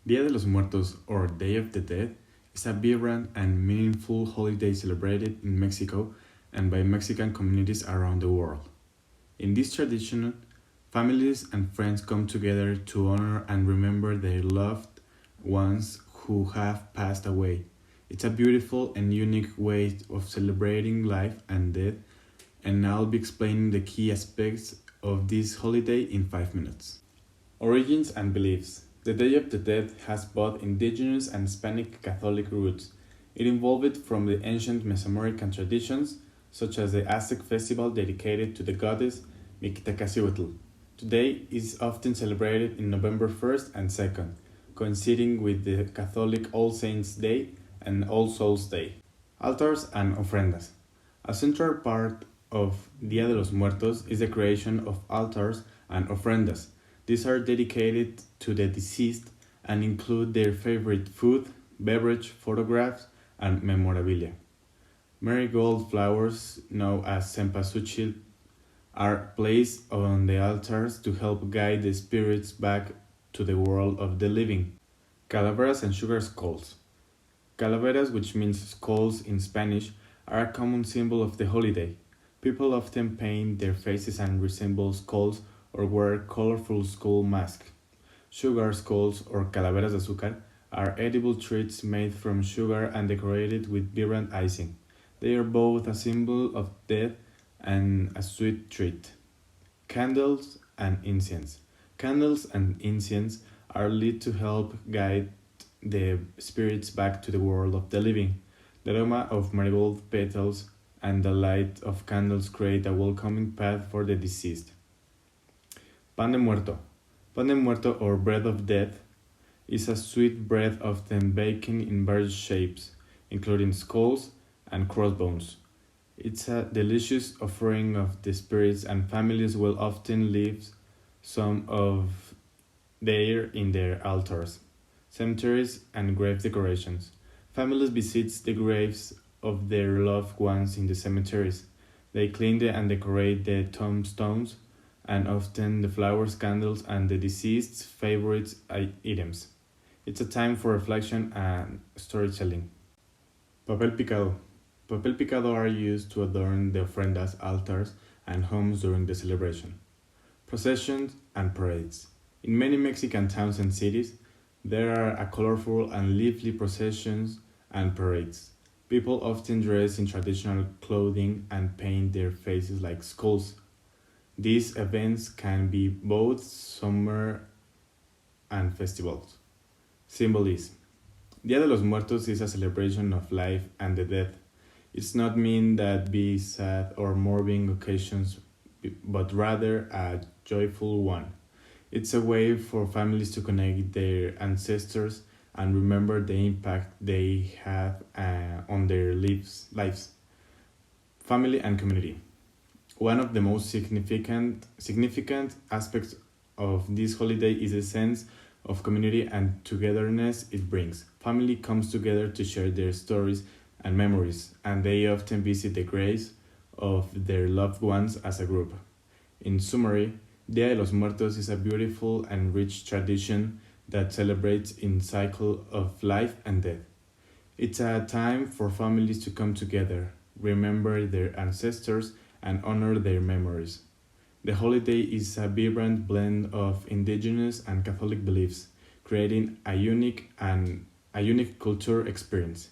Día de los Muertos, or Day of the Dead, is a vibrant and meaningful holiday celebrated in Mexico and by Mexican communities around the world. In this tradition, families and friends come together to honor and remember their loved ones who have passed away. It's a beautiful and unique way of celebrating life and death, and I'll be explaining the key aspects of this holiday in 5 minutes. Origins and beliefs. The Day of the Dead has both indigenous and Hispanic Catholic roots. It evolved from the ancient Mesoamerican traditions, such as the Aztec festival dedicated to the goddess Mictacacíhuatl. Today is often celebrated in November 1st and 2nd, coinciding with the Catholic All Saints' Day and All Souls' Day. Altars and ofrendas. A central part of Día de los Muertos is the creation of altars and ofrendas. These are dedicated to the deceased and include their favorite food, beverage, photographs, and memorabilia. Marigold flowers, known as cempasúchil, are placed on the altars to help guide the spirits back to the world of the living. Calaveras and sugar skulls. Calaveras, which means skulls in Spanish, are a common symbol of the holiday. People often paint their faces and resemble skulls or wear colorful skull masks. Sugar skulls, or calaveras de azúcar, are edible treats made from sugar and decorated with vibrant icing. They are both a symbol of death and a sweet treat. Candles and incense. Candles and incense are lit to help guide the spirits back to the world of the living. The aroma of marigold petals and the light of candles create a welcoming path for the deceased. Pan de Muerto. Pan de Muerto, or bread of death, is a sweet bread often baked in various shapes, including skulls and crossbones. It's a delicious offering of the spirits, and families will often leave some of their in their altars, cemeteries, and grave decorations. Families visit the graves of their loved ones in the cemeteries. They clean and decorate the tombstones, and often the flowers, candles, and the deceased's favorite items. It's a time for reflection and storytelling. Papel picado. Papel picado are used to adorn the ofrendas, altars, and homes during the celebration. Processions and parades. In many Mexican towns and cities, there are a colorful and lively processions and parades. People often dress in traditional clothing and paint their faces like skulls. These events can be both summer and festivals. Symbolism. Día de los Muertos is a celebration of life and the death. It's not meant that be sad or mourning occasions, but rather a joyful one. It's a way for families to connect their ancestors and remember the impact they had on their lives. Family and community. One of the most significant aspects of this holiday is the sense of community and togetherness it brings. Family comes together to share their stories and memories, and they often visit the graves of their loved ones as a group. In summary, Día de los Muertos is a beautiful and rich tradition that celebrates in cycle of life and death. It's a time for families to come together, remember their ancestors, and honor their memories. The holiday is a vibrant blend of indigenous and Catholic beliefs, creating a unique culture experience.